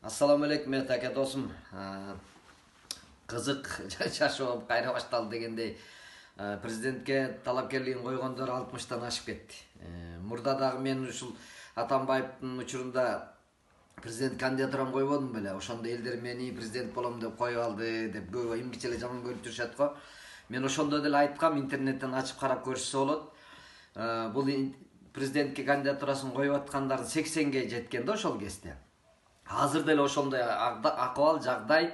Assalamu alaikum aka dostum. Kızık şaşıp kayra başladı degендей президентке талапкерлигин койгондор 60-тан ашып кетти. Мурда дагы мен ушул Атамбаевдин учурунда президент кандидатурам койбодум беле. Ошондо элдер мени президент болом деп коюп алды деп көп эмгиче эле жаман көрүп турушат го. Мен ошондо деле айткам, интернеттен ачып карап көрүшсө болот. Бул президентке кандидатурасын коюп аткандардын 80ге жеткен да ошол кезде. Азыр деле ошондой акыбал жагдай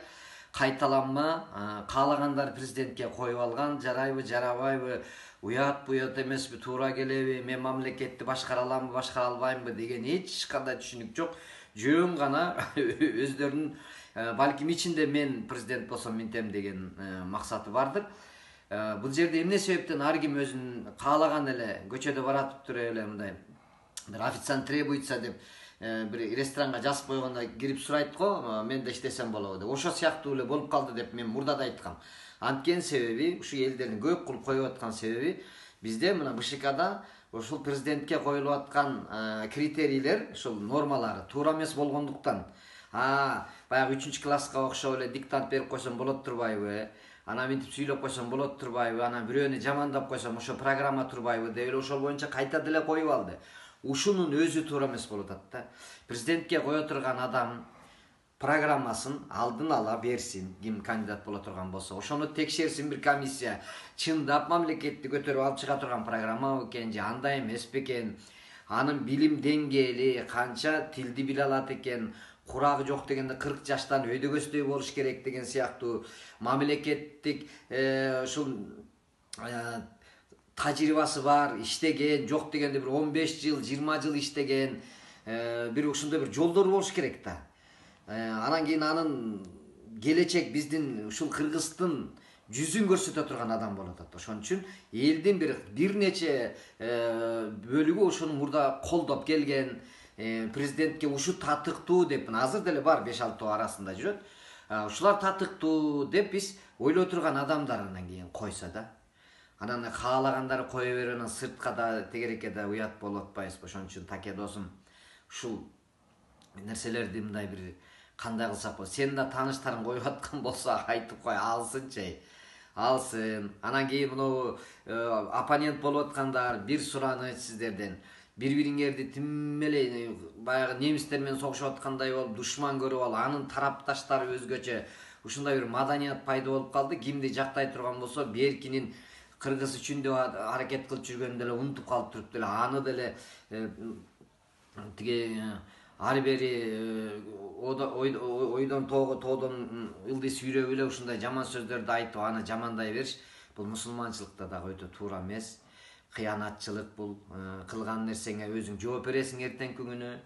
кайталанма, каалагандар президентке коюп алган, жарайбы, жарабайбы, уят буят эмеспи, туура келеби, мен мамлекетти башкара аламбы, башкара албаймбы деген эч кандай түшүнүк жок. Жөн гана өздөрүнүн балким ичинде мен президент болсом минтем деген максаты бардыр. Бул жерде эмне себептен ар ким өзүнүн каалаган эле көчөдө баратып туруп эле мындай бир официант требуется деп bir restoranга жазып койгондо кирип сурайт го, мен да иштесем болобу деп. Ошо сыяктуу эле болуп калды деп мен мурда да айткам. Анткени себеби ушу элдердин көп кылып коюп аткан себеби бизде мына БШКда ушул президентке коюлуп аткан критерийлер, ушул нормалары туура эмес болгондуктан, баягы 3-класска окшоп эле диктант берип койсом болот турбайбы? Ана мынтип сүйлөп койсом болот турбайбы? Ана бирөөнү жамандап койсом ошо программа турбайбы деп эле ошол боюнча кайта деле коюп алды. Ушунун өзү туура эмес болуп атат да. Президентке кое турган адам программасын алдын ала берсин, ким кандидат боло турган болсо, ошону текшерсин бир комиссия. Чындап мамлекетти көтөрүп алып чыга турган программа экен же андай эмес бекен? Анын билим деңгээли канча тилди биле алат экен? Курагы жок дегенде 40 жаштан өйдөгөсдөй болуш керек деген сыяктуу мамлекеттик ушул тажрыйбасы бар, иштеген, жок дегенде бир 15 жыл, 20 жыл иштеген, бир ушундай бир жолдор болуш керек да. Анан кийин анын келечек биздин ушул Кыргыздын жүзүн көрсөтө турган адам болот. Ошон үчүн элдин бир нече бөлүгү ошону мурда колдоп келген, президентке ушу татыктуу деп, азыр деле бар 5-6 арасында жүрөт. Ушулар татыктуу деп биз ойлой турган адамдар анан кийин койсо да. Анан каалагандары кое берип, анан сыртка да тегерекке да уят болуп атпайбызбы? Ошон үчүн таке досум, ушул нерселерди мындай бир кандай кылсак болот? Сен да тааныштарың коюп аткан болсо айтып кой, алсынчы. Алсын. Анан кийин мынау оппонент болуп аткандар бир сураныч сиздерден. Бири-бириңерди тим эле баягы немистер менен согушуп аткандай болуп, душман көрүп алып, анын тарапташтары өзгөчө ушундай бир маданият пайда болуп калды. Кимди жактай турган болсо, беркинин Кыргыз үчүн деп аракет кылып жүргөн деле унутуп калып туруп деле, аны деле тиги ар бери ойдон тоодон ылдый сүйрөп эле ушундай жаман сөздөрдү айтып, аны жамандай бериш, бул мусулманчылыкта дагы өтө туура эмес. Кыянатчылык бул. Кылган нерсеңе өзүң жооп бересиң эртеңки күнү.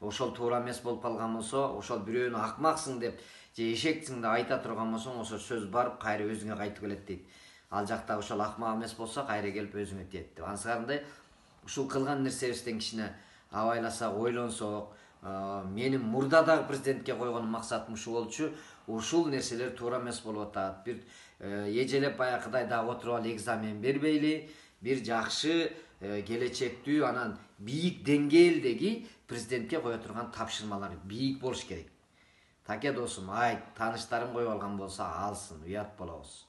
Ошол туура эмес болуп калган болсо, ошол бирөөнү акмаксың деп же эшексиң деп айта турган болсоң, ошол сөз барып кайра өзүңө кайтып келет дейт. Ал жакта ошол акмак эмес болсо, кайра келип өзүңө тиет деп. Ансыкандай ушул кылган нерсебизден кичине абайласак, ойлонсок, менин мурда дагы президентке койгон максатым ушул болчу. Ушул нерселер туура эмес болуп атат. Бир эжелеп баягыдай дагы отуруп алып экзамен бербейли, бир жакшы келечектүү, анан бийик деңгээлдеги президентке кое турган тапшырмалар бийик болуш керек. Таке досум, айт, тааныштарың коюп алган болсо алсын, уят болобуз.